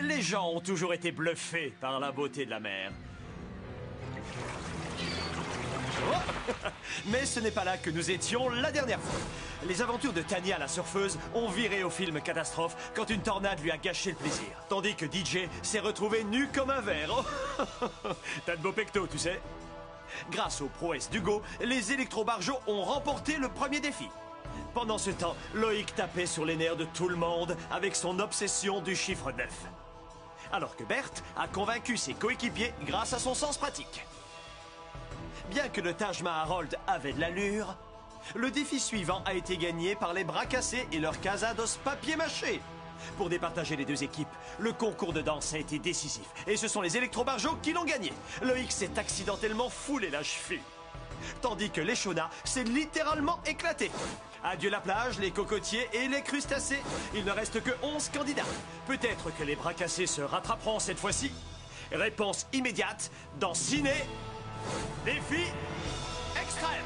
Les gens ont toujours été bluffés par la beauté de la mer. Oh mais ce n'est pas là que nous étions la dernière fois. Les aventures de Tania la surfeuse ont viré au film catastrophe quand une tornade lui a gâché le plaisir. Tandis que DJ s'est retrouvé nu comme un verre. Oh t'as de beaux pectos, tu sais. Grâce aux prouesses d'Hugo, les électrobarjots ont remporté le premier défi. Pendant ce temps, Loïc tapait sur les nerfs de tout le monde avec son obsession du chiffre 9. Alors que Berthe a convaincu ses coéquipiers grâce à son sens pratique. Bien que le Taj Mahal avait de l'allure, le défi suivant a été gagné par les bras cassés et leurs casados papier-mâché. Pour départager les deux équipes, le concours de danse a été décisif. Et ce sont les électrobarjots qui l'ont gagné. Loïc s'est accidentellement foulé la cheville. Tandis que l'échona s'est littéralement éclaté. Adieu la plage, les cocotiers et les crustacés. Il ne reste que 11 candidats. Peut-être que les bras cassés se rattraperont cette fois-ci. Réponse immédiate dans Ciné... Défi extrême.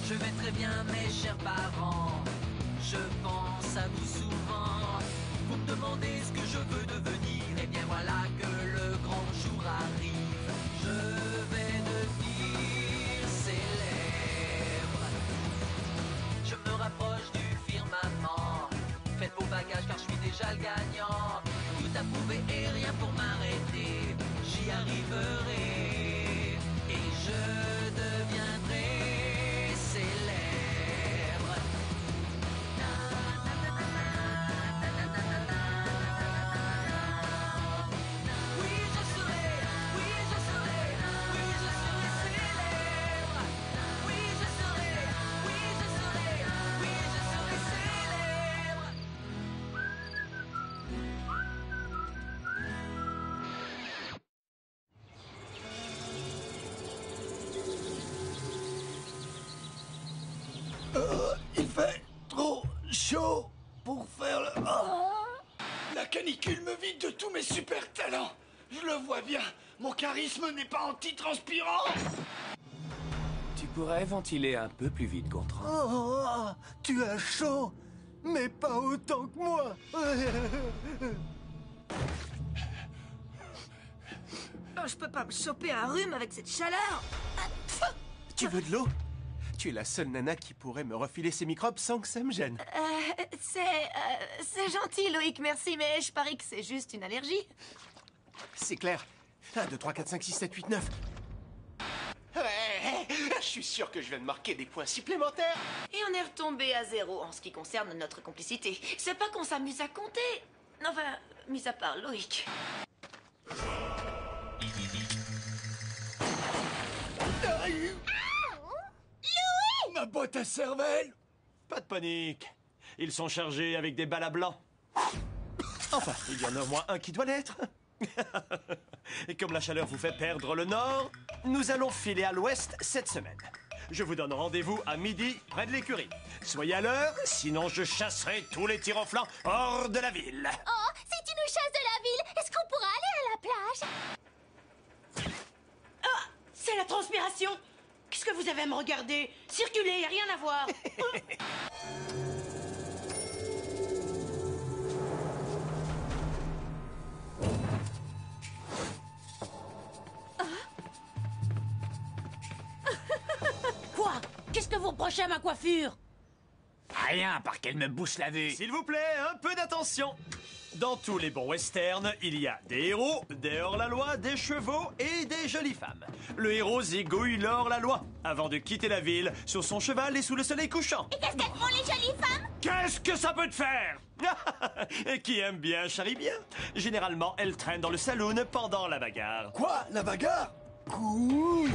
Je vais très bien, mes chers parents. Je pense à vous souvent. Vous me demandez ce que je veux devenir. Et bien voilà que le grand jour arrive. Je vais devenir célèbre. Je me rapproche du firmament. Faites vos bagages car je suis déjà le gagnant. Tout à prouver et rien pour m'arrêter. J'y arriverai. Et je deviendrai célèbre. Oui, je serai, oui, je serai, oui, je serai célèbre. Oui, je serai, oui, je serai, oui, je serai célèbre. Il fait trop chaud pour faire le... La canicule me vide de tous mes super talents. Je le vois bien, mon charisme n'est pas anti-transpirant. Tu pourrais ventiler un peu plus vite, Gontran. Oh, tu as chaud, mais pas autant que moi. Oh, je peux pas me choper un rhume avec cette chaleur. Tu veux de l'eau? Tu es la seule nana qui pourrait me refiler ces microbes sans que ça me gêne. C'est gentil, Loïc, merci, mais je parie que c'est juste une allergie. C'est clair. 1, 2, 3, 4, 5, 6, 7, 8, 9. Ouais, je suis sûr que je viens de marquer des points supplémentaires. Et on est retombé à 0 en ce qui concerne notre complicité. C'est pas qu'on s'amuse à compter. Enfin, mis à part Loïc. Ma boîte à cervelle. Pas de panique. Ils sont chargés avec des balles à blanc. Enfin, il y en a au moins un qui doit l'être. Et comme la chaleur vous fait perdre le nord, nous allons filer à l'ouest cette semaine. Je vous donne rendez-vous à midi près de l'écurie. Soyez à l'heure, sinon je chasserai tous les tirs-au-flanc hors de la ville. Oh, si tu nous chasses de la ville, est-ce qu'on pourra aller à la plage? Ah, c'est la transpiration. Qu'est-ce que vous avez à me regarder? Circulez, y a rien à voir. Quoi? Qu'est-ce que vous reprochez à ma coiffure? Rien, à part qu'elle me bouche la vue. S'il vous plaît, un peu d'attention. Dans tous les bons westerns, il y a des héros, des hors-la-loi, des chevaux et des jolies femmes. Le héros zigouille l'hors-la-loi avant de quitter la ville sur son cheval et sous le soleil couchant. Et qu'est-ce qu'elles font, les jolies femmes? Qu'est-ce que ça peut te faire? Et qui aime bien charrie bien. Généralement, elle traîne dans le saloon pendant la bagarre. Quoi? La bagarre? Cool.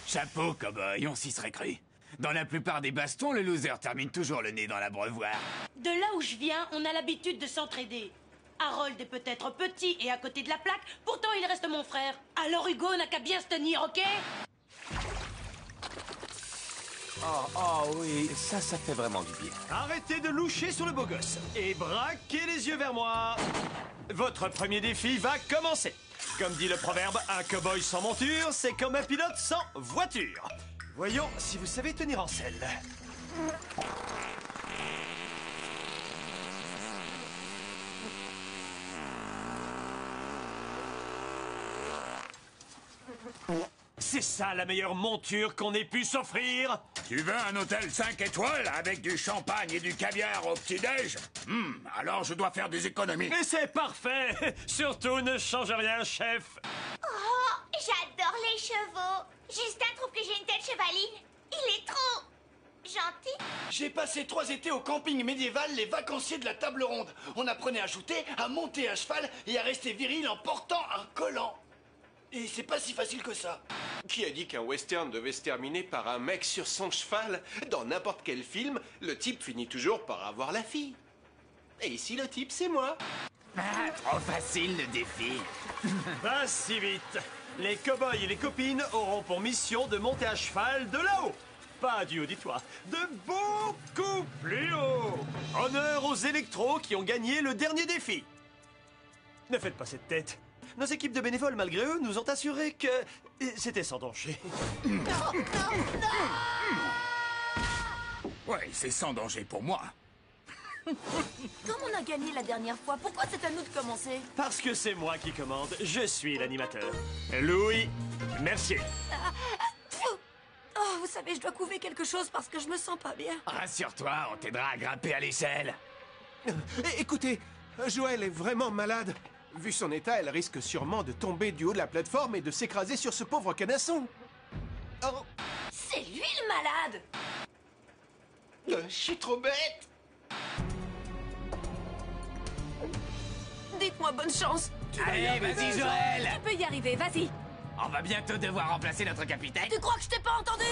Chapeau, cow-boy, on s'y serait cru. Dans la plupart des bastons, le loser termine toujours le nez dans l'abreuvoir. De là où je viens, on a l'habitude de s'entraider. Harold est peut-être petit et à côté de la plaque, pourtant il reste mon frère. Alors Hugo n'a qu'à bien se tenir, ok? Oh oui, ça fait vraiment du bien. Arrêtez de loucher sur le beau gosse et braquez les yeux vers moi. Votre premier défi va commencer. Comme dit le proverbe, un cow-boy sans monture, c'est comme un pilote sans voiture. Voyons si vous savez tenir en selle. C'est ça la meilleure monture qu'on ait pu s'offrir. Tu veux un hôtel 5 étoiles avec du champagne et du caviar au petit-déj? Alors je dois faire des économies. Et c'est parfait. Surtout ne change rien, chef. Oh, j'adore les chevaux. Justin trouve que j'ai une tête chevaline. Il est trop gentil. J'ai passé 3 étés au camping médiéval, les vacanciers de la table ronde. On apprenait à shooter, à monter à cheval et à rester viril en portant un collant. Et c'est pas si facile que ça. Qui a dit qu'un western devait se terminer par un mec sur son cheval? Dans n'importe quel film, le type finit toujours par avoir la fille. Et ici, le type, c'est moi. Trop facile le défi. Pas si vite. Les cow-boys et les copines auront pour mission de monter à cheval de là-haut. Pas du haut du toit, de beaucoup plus haut. Honneur aux électros qui ont gagné le dernier défi. Ne faites pas cette tête. Nos équipes de bénévoles, malgré eux, nous ont assuré que c'était sans danger. Ouais, c'est sans danger pour moi. Comme on a gagné la dernière fois, pourquoi c'est à nous de commencer? Parce que c'est moi qui commande, je suis l'animateur. Louis Mercier. Oh, vous savez, je dois couver quelque chose parce que je me sens pas bien. Rassure-toi, on t'aidera à grimper à l'échelle. Écoutez, Joël est vraiment malade. Vu son état, elle risque sûrement de tomber du haut de la plateforme et de s'écraser sur ce pauvre canasson. Oh, C'est lui le malade! Je suis trop bête. Dites-moi bonne chance. Allez, vas-y Joël. Tu peux y arriver, vas-y. On va bientôt devoir remplacer notre capitaine. Tu crois que je t'ai pas entendu?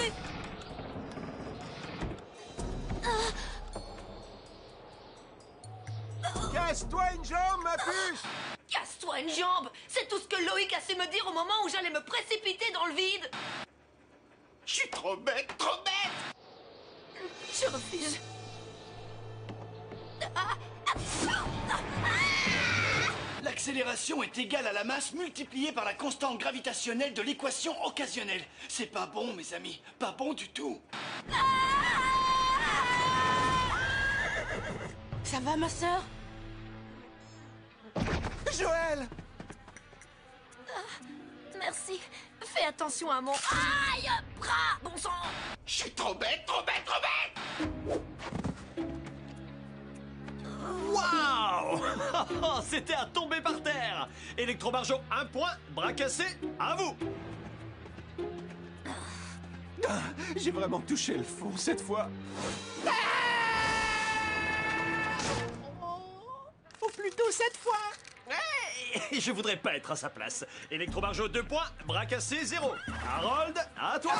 casse-toi une jambe, ma puce! Casse-toi une jambe! C'est tout ce que Loïc a su me dire au moment où j'allais me précipiter dans le vide! Je suis trop bête, trop bête. Je refuse. L'accélération est égale à la masse multipliée par la constante gravitationnelle de l'équation occasionnelle. C'est pas bon, mes amis. Pas bon du tout. Ça va, ma sœur? Joël! Merci. Fais attention à mon... Aïe! Bras! Bon sang! Je suis trop bête, trop bête, trop bête. Waouh! C'était à tomber par terre! Électromargeau, 1 point, bras cassé, à vous! J'ai vraiment touché le fond cette fois. Ou plutôt cette fois. Hey, je voudrais pas être à sa place. Électromargeau, 2 points, bras cassé, 0. Harold, à toi!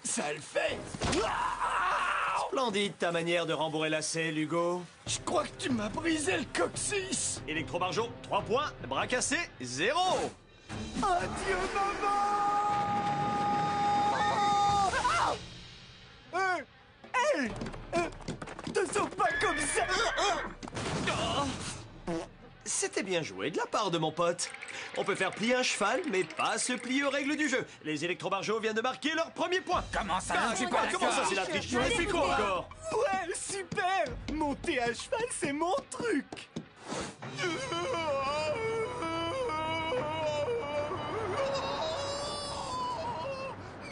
Ça le fait. Splendide ta manière de rembourrer la selle, Hugo. Je crois que tu m'as brisé le coccyx. Électromargeau, 3 points, bras cassé, 0. Adieu, maman. Te sens pas comme ça. C'était bien joué de la part de mon pote. On peut faire plier un cheval, mais pas se plier aux règles du jeu. Les électromargeaux viennent de marquer leur premier point. Comment ça, je suis pas Comment ça, d'accord. c'est la triche? Tu as fait quoi encore? Ouais, super. Monter à cheval, c'est mon truc.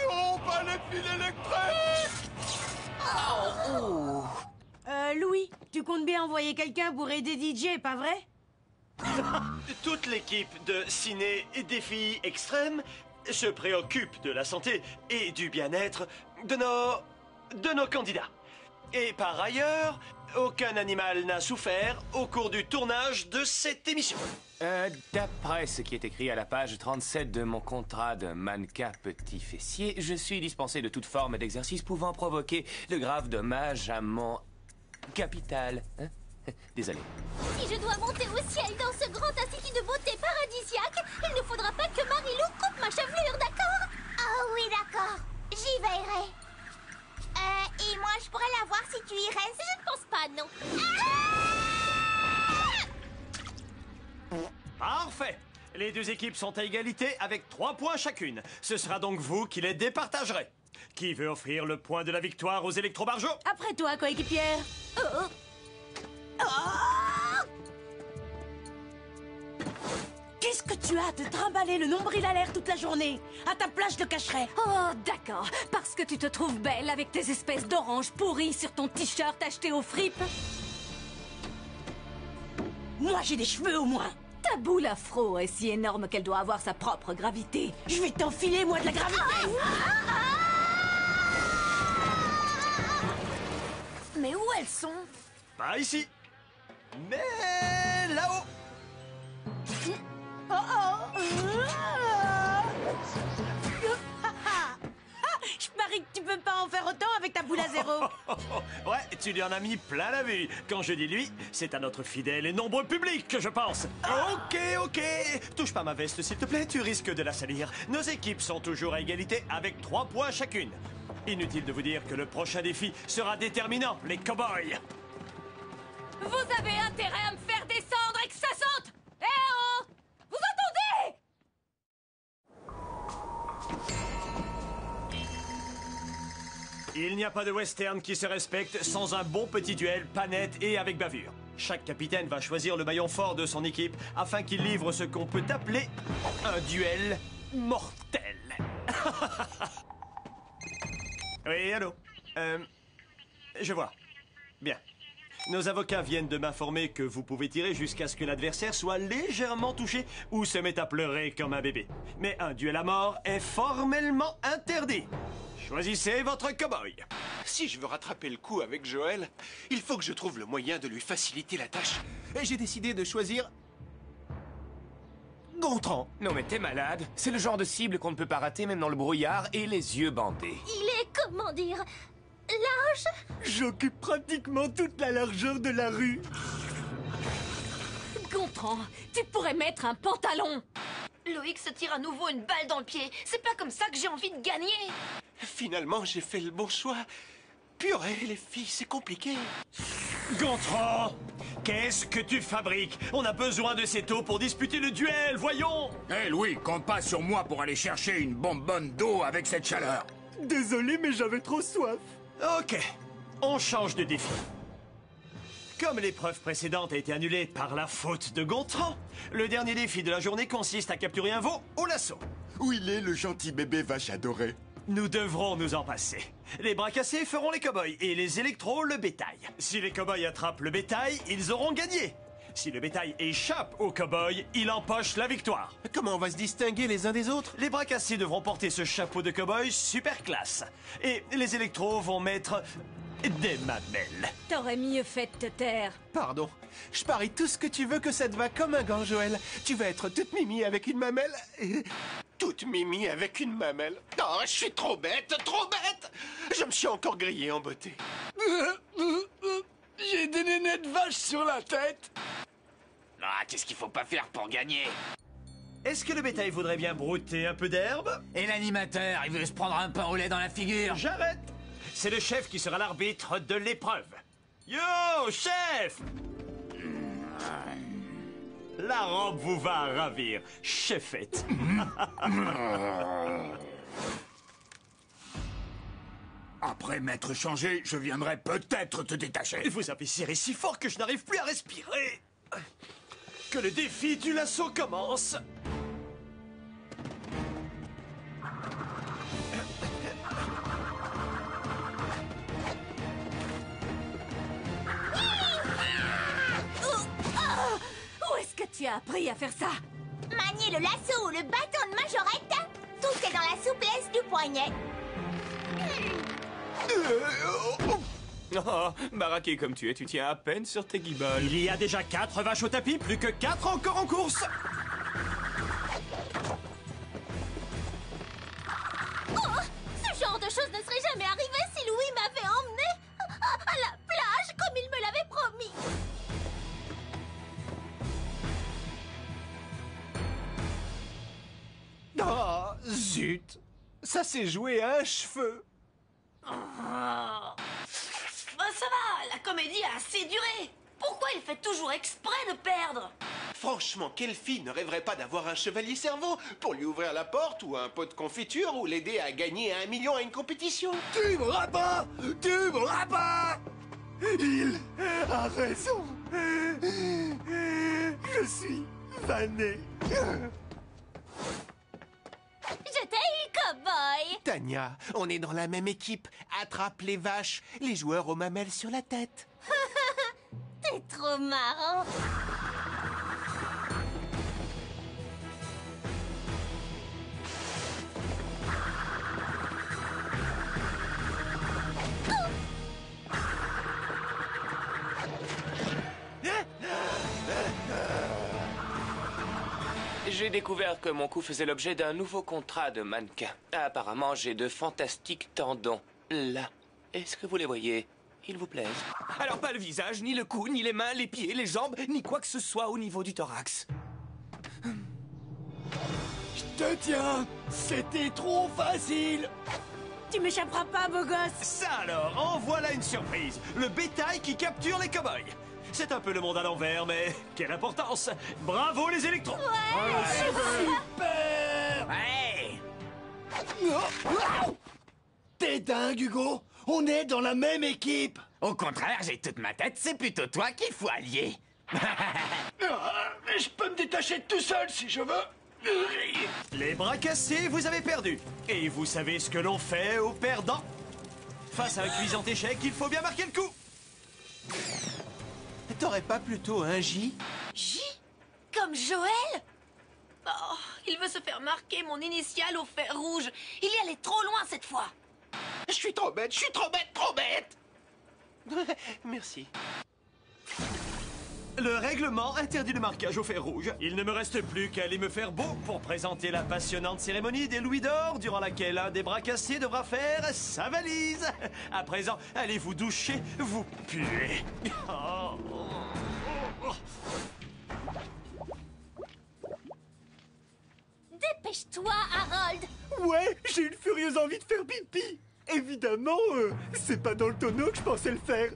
Non, pas les fils électriques. Louis, tu comptes bien envoyer quelqu'un pour aider DJ, pas vrai? Toute l'équipe de Ciné Défi Extrême se préoccupe de la santé et du bien-être de nos candidats. Et par ailleurs, aucun animal n'a souffert au cours du tournage de cette émission. D'après ce qui est écrit à la page 37 de mon contrat de mannequin petit fessier, je suis dispensé de toute forme d'exercice pouvant provoquer de graves dommages à mon capital. Hein? Désolé. Si je dois monter au ciel dans ce grand institut de beauté paradisiaque, il ne faudra pas que Marilou coupe ma chevelure, d'accord? Oh oui, d'accord. J'y veillerai. Et moi, je pourrais la voir si tu y restes? Je ne pense pas, non. Parfait. Les deux équipes sont à égalité avec 3 points chacune. Ce sera donc vous qui les départagerez. Qui veut offrir le point de la victoire aux électrobarjots? Après toi, coéquipière. Qu'est-ce que tu as de trimballer le nombril à l'air toute la journée? À ta place, je le cacherai. Oh, d'accord. Parce que tu te trouves belle avec tes espèces d'oranges pourries sur ton t-shirt acheté aux fripes? Moi, j'ai des cheveux au moins. Ta boule afro est si énorme qu'elle doit avoir sa propre gravité. Je vais t'enfiler, moi, de la gravité. Mais où elles sont? Pas ici. Mais là-haut. Je parie que tu peux pas en faire autant avec ta boule à zéro. Ouais, tu lui en as mis plein la vue. Quand je dis lui, c'est à notre fidèle et nombreux public que je pense. Ok. Touche pas ma veste, s'il te plaît, tu risques de la salir. Nos équipes sont toujours à égalité avec 3 points chacune. Inutile de vous dire que le prochain défi sera déterminant, les cow-boys. Vous avez intérêt à me faire descendre et que ça saute! Eh oh! Vous entendez? Il n'y a pas de western qui se respecte sans un bon petit duel, pas net et avec bavure. Chaque capitaine va choisir le maillon fort de son équipe afin qu'il livre ce qu'on peut appeler un duel mortel. Oui, allô? Je vois. Bien. Nos avocats viennent de m'informer que vous pouvez tirer jusqu'à ce que l'adversaire soit légèrement touché ou se mette à pleurer comme un bébé. Mais un duel à mort est formellement interdit. Choisissez votre cow-boy. Si je veux rattraper le coup avec Joël, il faut que je trouve le moyen de lui faciliter la tâche. Et j'ai décidé de choisir... Gontran. Non mais t'es malade. C'est le genre de cible qu'on ne peut pas rater même dans le brouillard et les yeux bandés. Il est, comment dire, large? J'occupe pratiquement toute la largeur de la rue. Gontran, tu pourrais mettre un pantalon. Loïc se tire à nouveau une balle dans le pied. C'est pas comme ça que j'ai envie de gagner. Finalement, j'ai fait le bon choix. Purée, les filles, c'est compliqué. Gontran, qu'est-ce que tu fabriques? On a besoin de ces taux pour disputer le duel, voyons. Hé Louis, compte pas sur moi pour aller chercher une bonbonne d'eau avec cette chaleur. Désolé, mais j'avais trop soif. Ok, on change de défi. Comme l'épreuve précédente a été annulée par la faute de Gontran, le dernier défi de la journée consiste à capturer un veau au lasso. Où il est, le gentil bébé vache adoré? Nous devrons nous en passer. Les bras cassés feront les cow-boys et les électros le bétail. Si les cow-boys attrapent le bétail, ils auront gagné. Si le bétail échappe aux cow-boys, il empoche la victoire. Comment on va se distinguer les uns des autres? Les bras cassés devront porter ce chapeau de cow-boy super classe. Et les électros vont mettre des mamelles. T'aurais mieux fait de te taire. Pardon. Je parie tout ce que tu veux que ça te va comme un gant, Joël. Tu vas être toute mimi avec une mamelle et... Toute mimi avec une mamelle. Oh, je suis trop bête, trop bête. Je me suis encore grillé en beauté. J'ai des nénettes vaches sur la tête. Ah, qu'est-ce qu'il faut pas faire pour gagner? Est-ce que le bétail voudrait bien brouter un peu d'herbe? Et l'animateur, il veut se prendre un pain au lait dans la figure? J'arrête. C'est le chef qui sera l'arbitre de l'épreuve. Yo, chef! La robe vous va ravir, chefette. Après m'être changé, je viendrai peut-être te détacher. Vous avez serré si fort que je n'arrive plus à respirer. Que le défi du lasso commence. Où est-ce que tu as appris à faire ça? Manier le lasso ou le bâton de majorette, tout est dans la souplesse du poignet. Oh, baraqué comme tu es, tu tiens à peine sur tes guiboles. Il y a déjà 4 vaches au tapis, plus que 4 encore en course. Oh, ce genre de choses ne serait jamais arrivé si Louis m'avait emmené à la plage comme il me l'avait promis. Zut! Ça s'est joué à un cheveu! Bah, ça va, la comédie a assez duré. Pourquoi il fait toujours exprès de perdre? Franchement, quelle fille ne rêverait pas d'avoir un chevalier cerveau pour lui ouvrir la porte ou un pot de confiture ou l'aider à gagner 1 million à une compétition? Tu m'auras pas! Tu m'auras pas! Il a raison. Je suis vanné. Je t'ai eu, cowboy! Tania, on est dans la même équipe. Attrape les vaches, les joueurs aux mamelles sur la tête. T'es trop marrant! J'ai découvert que mon cou faisait l'objet d'un nouveau contrat de mannequin. Apparemment, j'ai de fantastiques tendons. Là. Est-ce que vous les voyez? Ils vous plaisent? Alors pas le visage, ni le cou, ni les mains, les pieds, les jambes, ni quoi que ce soit au niveau du thorax. Je te tiens. C'était trop facile. Tu m'échapperas pas, beau gosse. Ça alors, en voilà une surprise. Le bétail qui capture les cow-boys. C'est un peu le monde à l'envers, mais quelle importance. Bravo les électrons. Super. Ouais. T'es dingue, Hugo. On est dans la même équipe. Au contraire, j'ai toute ma tête, c'est plutôt toi qu'il faut allier. Je peux me détacher de tout seul si je veux. Les bras cassés, vous avez perdu. Et vous savez ce que l'on fait aux perdants? Face à un cuisant échec, il faut bien marquer le coup. T'aurais pas plutôt un J? J? Comme Joël? Oh, il veut se faire marquer mon initiale au fer rouge. Il y allait trop loin cette fois. Je suis trop bête, je suis trop bête, trop bête! Merci. Le règlement interdit le marquage au fer rouge. Il ne me reste plus qu'à aller me faire beau pour présenter la passionnante cérémonie des louis d'or durant laquelle un des bras cassés devra faire sa valise. À présent, allez vous doucher, vous puez. Oh. Dépêche-toi, Harold! Ouais, j'ai une furieuse envie de faire pipi. Évidemment, c'est pas dans le tonneau que je pensais le faire.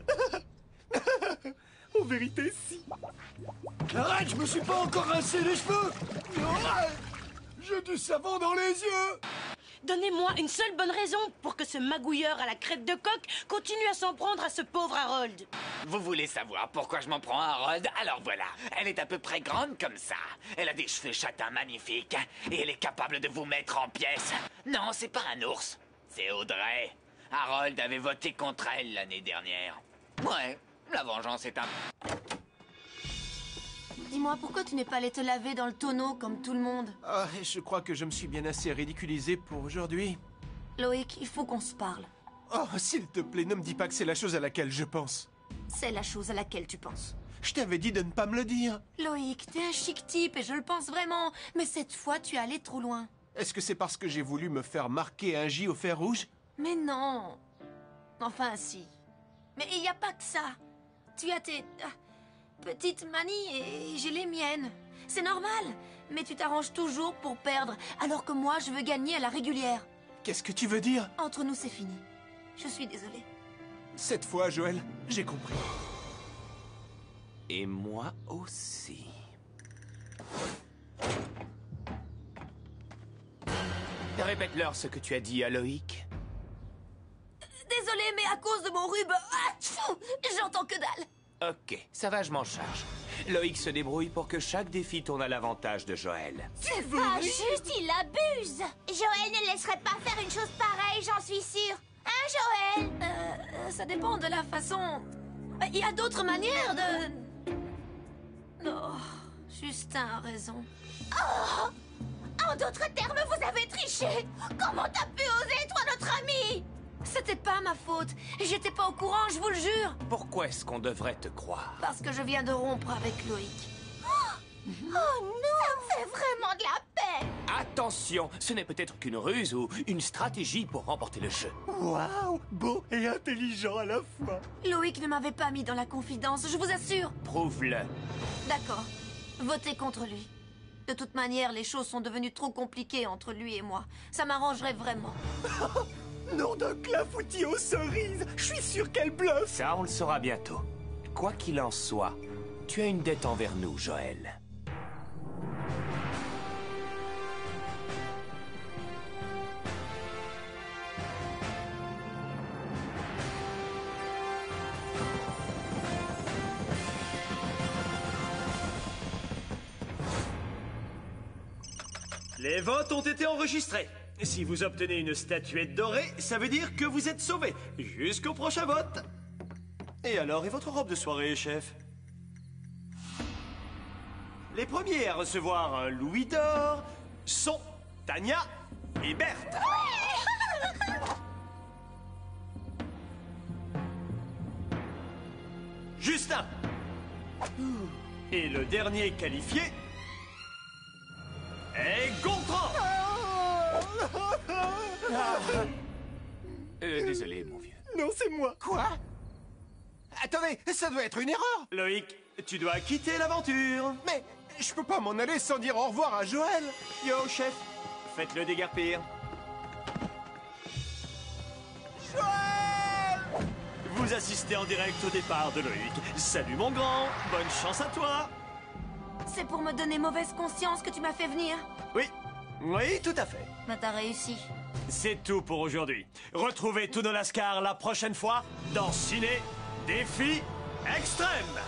En vérité, si. Arrête, je me suis pas encore rincé les cheveux. J'ai du savon dans les yeux. Donnez-moi une seule bonne raison pour que ce magouilleur à la crête de coq continue à s'en prendre à ce pauvre Harold. Vous voulez savoir pourquoi je m'en prends à Harold? Alors voilà, elle est à peu près grande comme ça. Elle a des cheveux châtains magnifiques et elle est capable de vous mettre en pièces. Non, c'est pas un ours, c'est Audrey. Harold avait voté contre elle l'année dernière. Ouais, la vengeance est un... Dis-moi, pourquoi tu n'es pas allé te laver dans le tonneau comme tout le monde? Ah, je crois que je me suis bien assez ridiculisé pour aujourd'hui. Loïc, il faut qu'on se parle. Oh, s'il te plaît, ne me dis pas que c'est la chose à laquelle je pense. C'est la chose à laquelle tu penses. Je t'avais dit de ne pas me le dire. Loïc, t'es un chic type et je le pense vraiment. Mais cette fois, tu es allé trop loin. Est-ce que c'est parce que j'ai voulu me faire marquer un J au fer rouge? Mais non. Enfin, si. Mais il n'y a pas que ça. Tu as tes petites manies et j'ai les miennes. C'est normal. Mais tu t'arranges toujours pour perdre, alors que moi, je veux gagner à la régulière. Qu'est-ce que tu veux dire? Entre nous, c'est fini. Je suis désolée. Cette fois, Joël, j'ai compris. Et moi aussi. Répète-leur ce que tu as dit à Loïc. Désolée, mais à cause de mon rhume, j'entends que dalle. Ok, ça va, je m'en charge. Loïc se débrouille pour que chaque défi tourne à l'avantage de Joël. C'est pas juste, il abuse! Joël ne laisserait pas faire une chose pareille, j'en suis sûre. Hein, Joël? Ça dépend de la façon... Il y a d'autres manières de... Oh, Justin a raison. Oh! En d'autres termes, vous avez triché! Comment t'as pu oser, toi, notre ami? C'était pas ma faute. J'étais pas au courant, je vous le jure. Pourquoi est-ce qu'on devrait te croire? Parce que je viens de rompre avec Loïc. Oh non! Ça me fait vraiment de la peine! Attention, ce n'est peut-être qu'une ruse ou une stratégie pour remporter le jeu. Waouh, beau et intelligent à la fois. Loïc ne m'avait pas mis dans la confidence, je vous assure. Prouve-le. D'accord. Votez contre lui. De toute manière, les choses sont devenues trop compliquées entre lui et moi. Ça m'arrangerait vraiment. Nom d'un clafoutis aux cerises! Je suis sûr qu'elle bluffe! Ça, on le saura bientôt. Quoi qu'il en soit, tu as une dette envers nous, Joël. Les votes ont été enregistrés. Si vous obtenez une statuette dorée, ça veut dire que vous êtes sauvé. Jusqu'au prochain vote. Et alors, et votre robe de soirée, chef? Les premiers à recevoir un louis d'or sont Tania et Berthe. Justin. Et le dernier qualifié est Gontran. Désolé, mon vieux. Non, c'est moi. Quoi? Attendez, ça doit être une erreur. Loïc, tu dois quitter l'aventure. Mais je peux pas m'en aller sans dire au revoir à Joël. Yo, chef, faites-le déguerpir. Joël! Vous assistez en direct au départ de Loïc. Salut mon grand, bonne chance à toi. C'est pour me donner mauvaise conscience que tu m'as fait venir? Oui, tout à fait. Ben, t'as réussi. C'est tout pour aujourd'hui. Retrouvez tous nos Lascars la prochaine fois dans Ciné Défi Extrême.